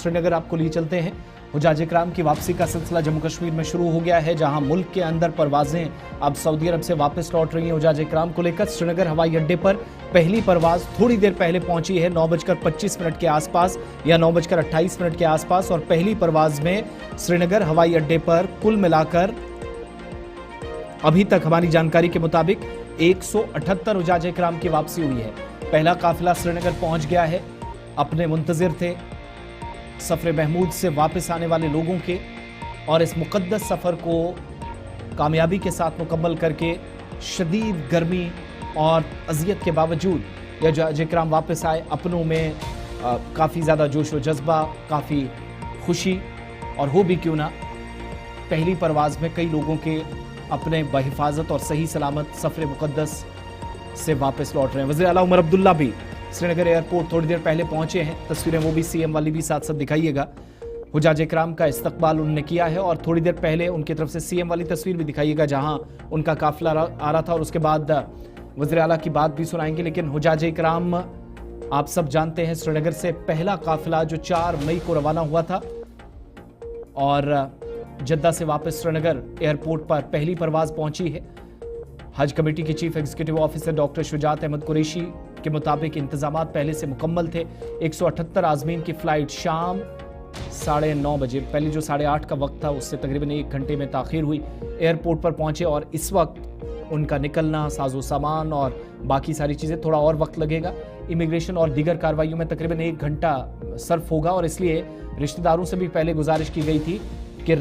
श्रीनगर आपको लिए चलते हैं। हुजाज इकराम की वापसी का सिलसिला जम्मू कश्मीर में शुरू हो गया है, जहां मुल्क के अंदर परवाजें अब सऊदी अरब से वापस लौट रही हैं। हुजाज इकराम को लेकर श्रीनगर हवाई अड्डे पर पहली परवाज थोड़ी देर पहले पहुंची है, 9:25 के आसपास या 9:28 के आसपास। और पहली परवाज में श्रीनगर हवाई अड्डे पर कुल मिलाकर अभी तक हमारी जानकारी के मुताबिक 178 हुजाज इकराम की वापसी हुई है। पहला काफिला श्रीनगर पहुंच गया है। अपने मुंतजिर थे सफर महमूद से वापस आने वाले लोगों के, और इस मुकद्दस सफ़र को कामयाबी के साथ मुकम्मल करके शदीद गर्मी और अजियत के बावजूद यह हुजाज इकराम वापस आए। अपनों में काफ़ी ज़्यादा जोश व जज्बा, काफ़ी खुशी, और हो भी क्यों ना पहली परवाज़ में कई लोगों के अपने बहिफाजत और सही सलामत सफ़र मुकद्दस से वापस लौट रहे हैं। वज़ीर आला उमर अब्दुल्ला भी श्रीनगर एयरपोर्ट थोड़ी देर पहले पहुंचे हैं। तस्वीरें वो भी सीएम वाली भी साथ साथ दिखाइएगा। हुजाज इकराम का इस्तकबाल उन्होंने किया है, और थोड़ी देर पहले उनकी तरफ से सीएम वाली तस्वीर भी दिखाइएगा जहां उनका काफिला आ रहा था, और उसके बाद वज़ीर आला की बात भी सुनाएंगे। लेकिन हुजाज इकराम आप सब जानते हैं, श्रीनगर से पहला काफिला जो 4 मई को रवाना हुआ था और जद्दा से वापस श्रीनगर एयरपोर्ट पर पहली परवाज पहुंची है। हज कमेटी के chief executive officer doctor Shujat Ahmed Qureshi के मुताबिक इंतजाम पहले से मुकम्मल थे। 178 आज़मीन की फ्लाइट शाम 9:30 बजे, पहले जो 8:30 का वक्त था उससे तकरीबन 1 घंटे में ताख़ीर हुई, एयरपोर्ट पर पहुंचे। और इस वक्त उनका निकलना, साजो सामान और बाकी सारी चीज़ें, थोड़ा और वक्त लगेगा। इमिग्रेशन और दीगर कार्रवाइयों में तकरीबन 1 घंटा सर्फ होगा, और इसलिए रिश्तेदारों से भी पहले गुजारिश की गई थी कि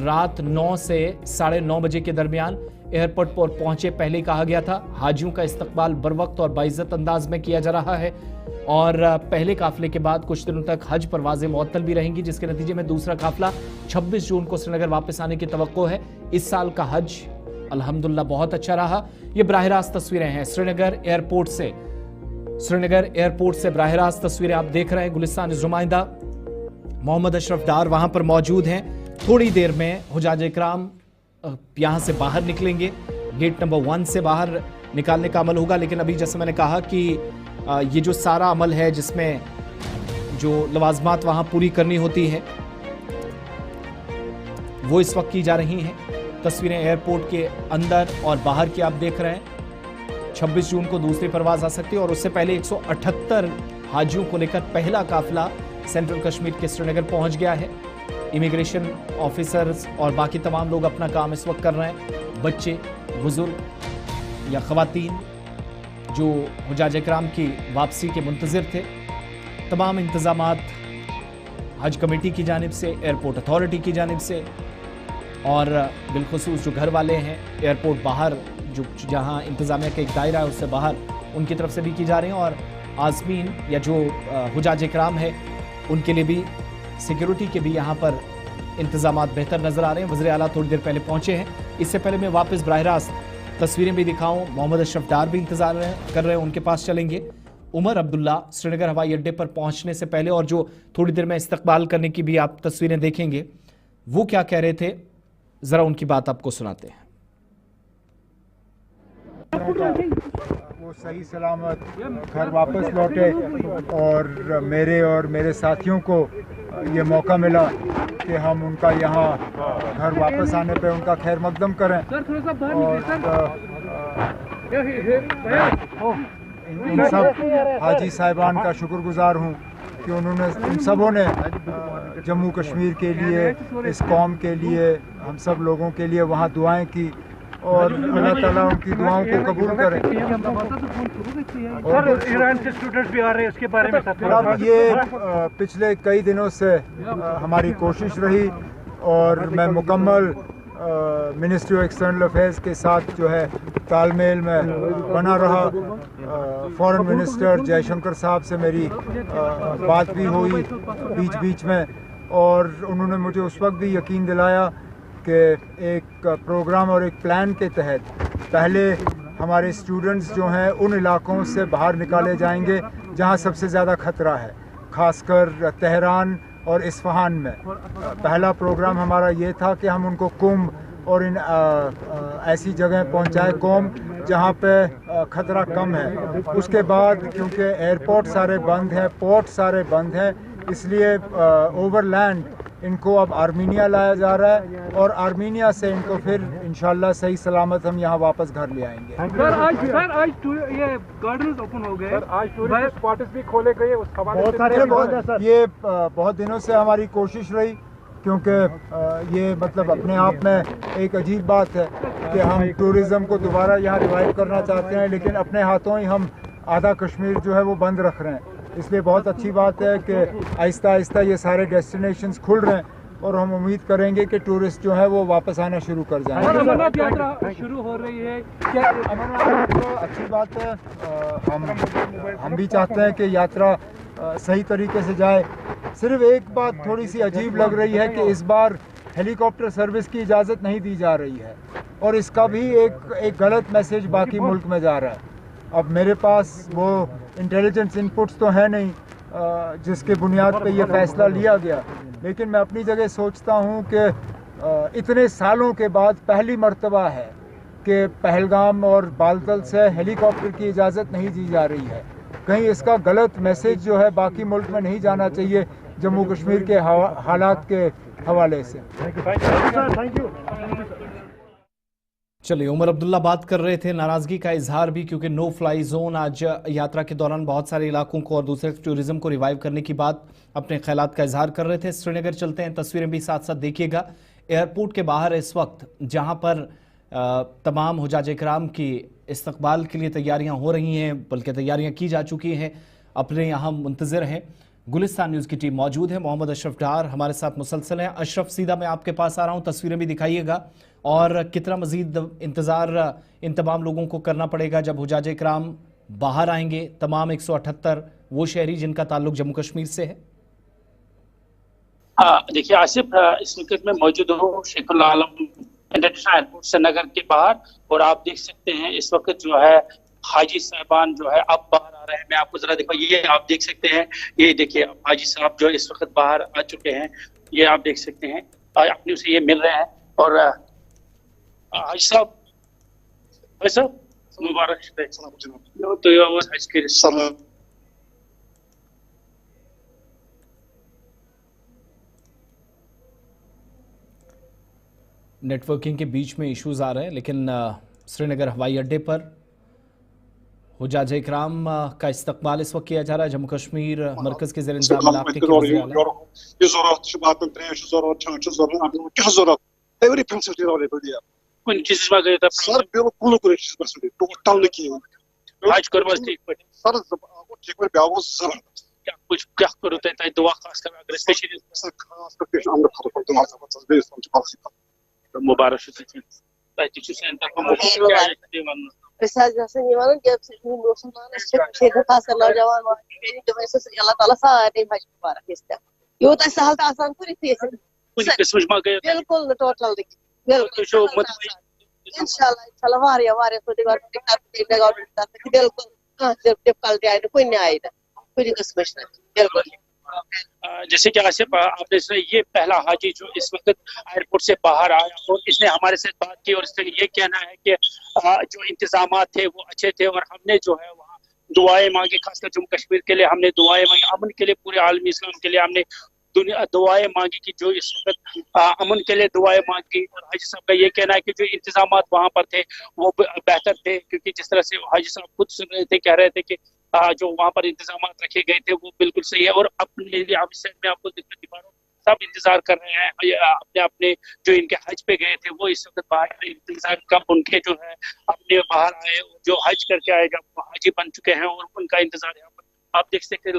रात 9 से 9:30 बजे के दरमियान एयरपोर्ट पर पहुंचे। पहले कहा गया था हाजियों का इस्तकबाल बर वक्त और बाइज्जत अंदाज में किया जा रहा है, और पहले काफिले के बाद कुछ दिनों तक हज परवाजें मुअत्तल भी रहेंगी, जिसके नतीजे में दूसरा काफिला 26 जून को श्रीनगर वापस आने की तवक्को है। इस साल का हज अल्हम्दुलिल्लाह बहुत अच्छा रहा। ये बराह रास्त तस्वीरें हैं श्रीनगर एयरपोर्ट से बराह रास्त तस्वीरें आप देख रहे हैं। गुलिस्तान नुमाइंदा मोहम्मद अशरफ डार वहां पर मौजूद हैं। थोड़ी देर में हुजाज इकराम यहाँ से बाहर निकलेंगे, गेट नंबर 1 से बाहर निकालने का अमल होगा। लेकिन अभी जैसे मैंने कहा कि ये जो सारा अमल है जिसमें जो लवाजमात वहाँ पूरी करनी होती है वो इस वक्त की जा रही हैं। तस्वीरें एयरपोर्ट के अंदर और बाहर की आप देख रहे हैं। 26 जून को दूसरी परवाज आ सकती है, और उससे पहले 178 हाजियों को लेकर पहला काफिला सेंट्रल कश्मीर के श्रीनगर पहुंच गया है। इमिग्रेशन ऑफिसर्स और बाकी तमाम लोग अपना काम इस वक्त कर रहे हैं। बच्चे, बुजुर्ग या ख़वातीन जो हुजाज इकराम की वापसी के मुंतज़िर थे, तमाम इंतज़ामात हज कमेटी की जानिब से, एयरपोर्ट अथॉरिटी की जानिब से, और बिलखुसूस जो घर वाले हैं एयरपोर्ट बाहर जो जहां इंतज़ामिया का एक दायरा है उससे बाहर, उनकी तरफ से भी की जा रही हैं। और आज़मीन या जो हुजाज इकराम है उनके लिए भी सिक्योरिटी के भी यहाँ पर इंतजामात बेहतर नजर आ रहे हैं। वज़ीर आला थोड़ी देर पहले पहुंचे हैं। इससे पहले मैं वापस बराह रास्त तस्वीरें भी दिखाऊं, मोहम्मद अशरफ डार भी इंतजार कर रहे हैं, उनके पास चलेंगे। उमर अब्दुल्ला श्रीनगर हवाई अड्डे पर पहुंचने से पहले, और जो थोड़ी देर में इस्तकबाल करने की भी आप तस्वीरें देखेंगे, वो क्या कह रहे थे, जरा उनकी बात आपको सुनाते हैं। वो सही सलामत घर वापस लौटे, और मेरे साथियों को ये मौका मिला कि हम उनका यहाँ घर वापस आने पे उनका खैर मकदम करें। और इन सब हाजी साहिबान का शुक्रगुजार हूँ कि उन्होंने, उन सबों ने जम्मू कश्मीर के लिए, इस कौम के लिए, हम सब लोगों के लिए वहाँ दुआएं की, और अल्लाह ताला उनकी दुआओं को कबूल करे। और ईरान से स्टूडेंट्स भी आ रहे हैं, इसके बारे में अब ये पिछले कई दिनों से हमारी कोशिश रही, और मैं मुकम्मल मिनिस्ट्री ऑफ एक्सटर्नल अफेयर्स के साथ जो है तालमेल में बना रहा। फॉरेन मिनिस्टर जयशंकर साहब से मेरी बात भी हुई बीच में, और उन्होंने मुझे उस वक्त भी यकीन दिलाया कि एक प्रोग्राम और एक प्लान के तहत पहले हमारे स्टूडेंट्स जो हैं उन इलाकों से बाहर निकाले जाएंगे जहां सबसे ज़्यादा ख़तरा है, ख़ासकर तेहरान और इस्फहान में। पहला प्रोग्राम हमारा ये था कि हम उनको कुंभ और इन ऐसी जगह पहुंचाए कौम जहां पे ख़तरा कम है। उसके बाद क्योंकि एयरपोर्ट सारे बंद हैं, पोर्ट सारे बंद हैं, इसलिए ओवरलैंड इनको अब आर्मीनिया लाया जा रहा है और आर्मीनिया से इनको फिर इंशाल्लाह सही सलामत हम यहाँ वापस घर ले आएंगे। ये गार्डन्स ओपन हो गए सर, आज टूरिस्ट स्पॉट्स भी खोले गए, उस हवाले से ये बहुत दिनों से हमारी कोशिश रही, क्योंकि ये मतलब अपने आप में एक अजीब बात है कि हम टूरिज़्म को दोबारा यहाँ रिवाइव करना चाहते हैं, लेकिन अपने हाथों ही हम आधा कश्मीर जो है वो बंद रख रहे हैं। इसलिए बहुत अच्छी बात है कि आहिस्ता आहिस्ता ये सारे डेस्टिनेशंस खुल रहे हैं और हम उम्मीद करेंगे कि टूरिस्ट जो है वो वापस आना शुरू कर जाएंगे। अमरनाथ यात्रा शुरू हो रही है, क्या अमरनाथ तो अच्छी बात है। हम भी चाहते हैं कि यात्रा सही तरीके से जाए। सिर्फ एक बात थोड़ी सी अजीब लग रही है कि इस बार हेलीकॉप्टर सर्विस की इजाज़त नहीं दी जा रही है और इसका भी एक गलत मैसेज बाकी मुल्क में जा रहा है। अब मेरे पास वो इंटेलिजेंस इनपुट्स तो है नहीं जिसके बुनियाद पे ये फ़ैसला लिया गया, लेकिन मैं अपनी जगह सोचता हूँ कि इतने सालों के बाद पहली मर्तबा है कि पहलगाम और बालतल से हेलीकॉप्टर की इजाज़त नहीं दी जा रही है। कहीं इसका गलत मैसेज जो है बाकी मुल्क में नहीं जाना चाहिए जम्मू कश्मीर के हालात के हवाले से। Thank you. चलिए, उमर अब्दुल्ला बात कर रहे थे, नाराजगी का इजहार भी, क्योंकि नो फ्लाई जोन आज यात्रा के दौरान बहुत सारे इलाकों को और दूसरे टूरिज्म को रिवाइव करने की बात अपने ख्यालात का इजहार कर रहे थे। श्रीनगर चलते हैं, तस्वीरें भी साथ साथ देखिएगा। एयरपोर्ट के बाहर इस वक्त जहां पर तमाम हुजाज इकराम की इस्तकबाल के लिए तैयारियां हो रही हैं, बल्कि तैयारियां की जा चुकी हैं, अपने यहाँ मुंतज़िर हैं। गुलिस्तान न्यूज़ की टीम मौजूद है, मोहम्मद अशरफ डार हमारे साथ मुसलसल हैं। अशरफ, सीधा मैं आपके पास आ रहा हूँ, तस्वीरें भी दिखाइएगा और कितना मजीद इंतज़ार इन तमाम लोगों को करना पड़ेगा जब हुजाज इकराम बाहर आएंगे, तमाम 178 वो शहरी जिनका ताल्लुक जम्मू कश्मीर से है? देखिए आसिफ, इस वक्त में मौजूद हूँ शेखुल आलम इंटरनेशनल एयरपोर्ट श्रीनगर के बाहर, और आप देख सकते हैं इस वक्त जो है हाजी साहबान जो है अब बाहर आ रहे हैं। मैं आपको जरा देखो, ये आप देख सकते हैं, ये देखिए हाजी साहब जो इस वक्त बाहर आ चुके हैं, ये आप देख सकते हैं, अपने उसे ये मिल रहे हैं। और हाजी साहब मुबारक तो नेटवर्किंग के बीच में इश्यूज आ रहे हैं, लेकिन श्रीनगर हवाई अड्डे पर हुजाज इकराम का इस्तकबाल इस वक्त किया जा रहा है। जम्मू कश्मीर मरकज के ज़ेर इंतज़ाम इलाके के मुबारक बिल्कुल टोटल इंशाल्लाह बिल्कुल। जैसे कि आसिफ आपने सुना, ये पहला हाजी जो इस वक्त एयरपोर्ट से बाहर आया और इसने हमारे साथ बात की और इसने ये कहना है कि जो इंतजामात थे वो अच्छे थे और हमने जो है वहाँ दुआएं मांगी, खासकर जम्मू कश्मीर के लिए हमने दुआएं मांगी, अमन के लिए, पूरे आलमी इस्लाम के लिए हमने दुआएं मांगी कि जो इस वक्त अमन के लिए दुआएं मांगी। और हाजी साहब का ये कहना है कि जो इंतजामात वहाँ पर थे वो बेहतर थे, क्योंकि जिस तरह से हाजी साहब खुद सुन रहे थे, कह रहे थे कि जो वहाँ पर इंतजामात रखे गए थे वो बिल्कुल सही है। और अपने लिए मैं आपको दिखा रहा हूँ, सब इंतजार कर रहे हैं अपने अपने जो इनके हज पे गए थे वो इस वक्त बाहर इंतजार कब उनके जो है अपने बाहर आए, जो हज करके आए, जब हाजी बन चुके हैं और उनका इंतजार यहाँ पर आप देख सकते हैं।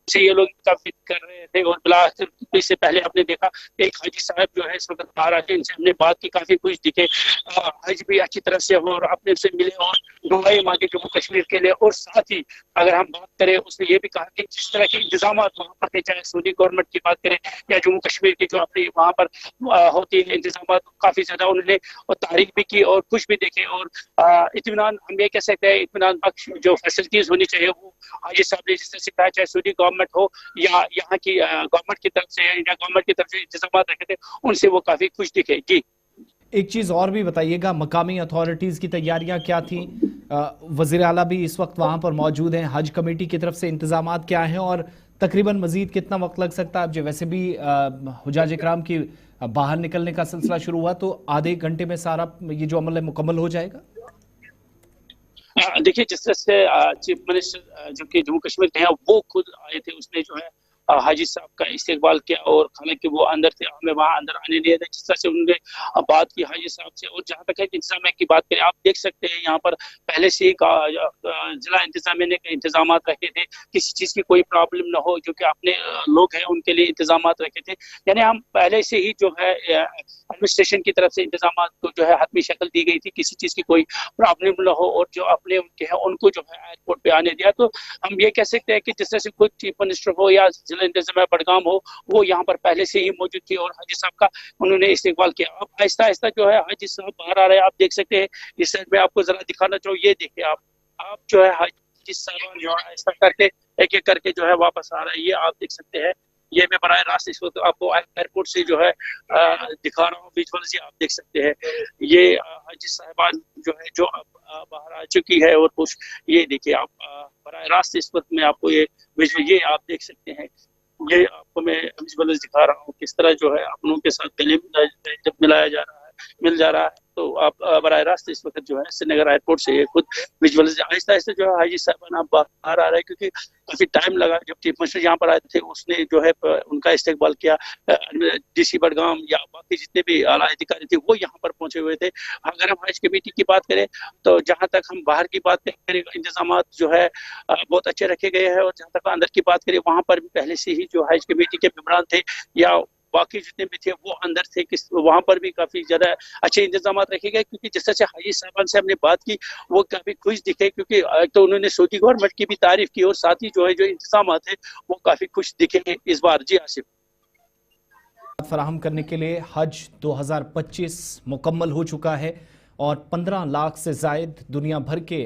से ये लोग काफी कर रहे थे और बिलासपुर इससे पहले आपने देखा एक हाजी साहब जो है इस वक्त बाहर आके इनसे हमने बात की, काफी खुश दिखे, हज भी अच्छी तरह से और अपने से मिले और दुआएं मांगे जम्मू कश्मीर के लिए। और साथ ही अगर हम बात करें, उसने ये भी कहा कि जिस तरह के इंतजाम वहाँ पर थे, चाहे सऊदी गवर्नमेंट की बात करें या जम्मू कश्मीर की जो अपनी वहाँ पर होती है इंतजाम, काफी ज्यादा उन्होंने तारीफ भी की और खुश भी देखे। और इत्मीनान हम ये कह सकते हैं, इत्मीनान बख्श जो फैसिलिटीज होनी चाहिए वो हाजी साहब ने जिस तरह से कहा, चाहे सऊदी गवर्नमेंट हो या यहाँ की गवर्नमेंट की तरफ से या गवर्नमेंट की तरफ से इंतजाम रखे थे, उनसे वो काफी खुश दिखे। जी, एक चीज़ और भी बताइएगा, मकामी अथॉरिटीज़ की तैयारियां क्या थी? वज़ीर आला भी इस वक्त वहाँ पर मौजूद हैं, हज कमेटी की तरफ से इंतजामात क्या हैं और तकरीबन मजीद कितना वक्त लग सकता है? अब जो वैसे भी हुजाज इकराम की बाहर निकलने का सिलसिला शुरू हुआ तो आधे घंटे में सारा ये जो अमल है मुकम्मल हो जाएगा। देखिए, जिस तरह से चीफ मिनिस्टर जो कि जम्मू कश्मीर के हैं वो खुद आए थे, उसने जो है हाजी साहब का इस्तेकबाल किया, और हालांकि वो अंदर थे, हमें वहां अंदर आने नहीं दिया। जिस तरह से उन्होंने बात की हाजी साहब से, और जहां तक है इंतजाम की बात करें, आप देख सकते हैं यहाँ पर पहले से ही जिला इंतजामिया ने इंतजाम रखे थे, किसी चीज की कोई प्रॉब्लम ना हो, जो कि अपने लोग हैं उनके लिए इंतजाम रखे थे। यानी हम पहले से ही जो है एडमिनिस्ट्रेशन की तरफ से इंतजाम को जो है हतमी शक्ल दी गई थी, किसी चीज की कोई प्रॉब्लम ना हो, और जो अपने उनके हैं उनको जो है एयरपोर्ट पे आने दिया। तो हम ये कह सकते हैं कि जिस तरह से खुद चीफ मिनिस्टर हो या जिला इंतजामिया बडगाम हो, वो यहाँ पर पहले से ही मौजूद थी और हाजी साहब का उन्होंने इस्तेकबाल किया। अब आहिस्ता आहिस्ता जो है हाजी साहब बाहर आ रहे हैं, आप देख सकते हैं। इस साइड में आपको जरा दिखाना चाहूँ, ये देखिए आप जो है हाजी साहब जो है आहिस्ता करके एक एक करके जो है वापस आ रहा है, ये आप देख सकते हैं। ये मैं बराह रास्त इस वक्त आपको एयरपोर्ट से जो है दिखा रहा हूँ, विजुअल्स आप देख सकते हैं। ये हाजी साहिबान जो है जो अब बाहर आ चुकी है, और कुछ ये देखिए आप बराह रास्त इस वक्त मैं आपको ये विजुअल ये आप देख सकते हैं। ये आपको मैं विजुअल्स दिखा रहा हूँ, किस तरह जो है अपनों के साथ गले जब मिलाया जा रहा है, मिल जा रहा है। तो आप बराह रास्त इस वक्त जो है श्रीनगर एयरपोर्ट से ये खुद विजुअल्स आहिस्ता आहिस्ता जो है हाजी साहब आप बाहर आ रहे हैं, क्योंकि काफी टाइम लगा। जब चीफ मिनिस्टर यहाँ पर आए थे, उसने जो है उनका इस्तेकबाल किया। डीसी बडगाम या बाकी जितने भी आला अधिकारी थे वो यहाँ पर पहुंचे हुए थे। अगर हम हज कमेटी की बात करें, तो जहाँ तक हम बाहर की बात करें, इंतजाम जो है बहुत अच्छे रखे गए हैं, और जहाँ तक अंदर की बात करें, वहाँ पर भी पहले से ही जो हज कमेटी के मेंबरान थे या बाकी जितने भी थे वो अंदर थे, वहां पर भी काफी ज्यादा अच्छे इंतजाम रखे गए। क्योंकि जिस तरह से हाजी साहबान से हमने बात की, वो काफी खुश दिखे, क्योंकि तो उन्होंने सऊदी गवर्नमेंट की भी तारीफ की, और साथ ही जो है जो इंतजाम थे वो काफी खुश दिखे इस बार। जी आसिफ, फराहम करने के लिए हज 2025 मुकम्मल हो चुका है, और 15 लाख से जायद दुनिया भर के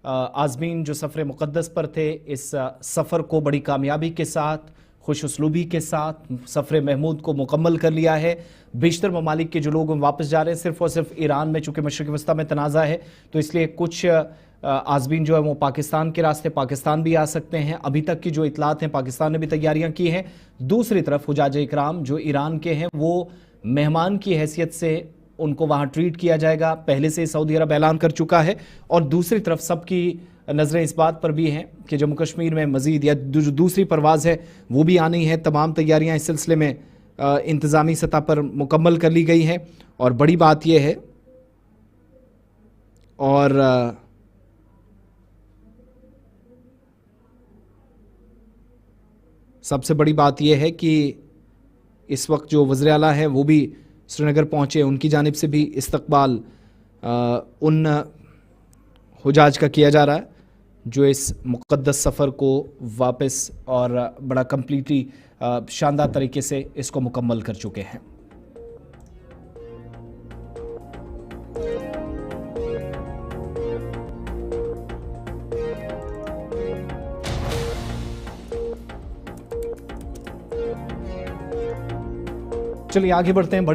आज़मीन जो सफ़र मुक़द्दस पर थे, इस सफ़र को बड़ी कामयाबी के साथ, खुश उसलूबी के साथ सफ़र महमूद को मुकम्मल कर लिया है। बेशतर ममालिक के जो लोग वापस जा रहे हैं, सिर्फ़ और सिर्फ ईरान में, चूँकि मशरिक़ वस्ता में तनाज़ा है, तो इसलिए कुछ आज़मीन जो है वो पाकिस्तान के रास्ते पाकिस्तान भी आ सकते हैं। अभी तक की जो इतलात हैं, पाकिस्तान ने भी तैयारियां की हैं। दूसरी तरफ हुजाज इकराम जो ईरान के हैं, वो मेहमान की हैसियत से उनको वहाँ ट्रीट किया जाएगा, पहले से सऊदी अरब ऐलान कर चुका है। और दूसरी तरफ सबकी नज़रें इस बात पर भी हैं कि जम्मू कश्मीर में मज़ीद या जो दूसरी परवाज़ है वो भी आनी है। तमाम तैयारियाँ इस सिलसिले में इंतज़ामी सतह पर मुकम्मल कर ली गई हैं। और बड़ी बात यह है, और सबसे बड़ी बात यह है कि इस वक्त जो वज़ीर आला है वो भी श्रीनगर पहुँचे, उनकी जानिब से भी इस्तकबाल उन हुजाज का किया जा रहा है जो इस मुक़द्दस सफ़र को वापस और बड़ा कम्प्लीटली शानदार तरीके से इसको मुकम्मल कर चुके हैं। चलिए आगे बढ़ते हैं। बड़ी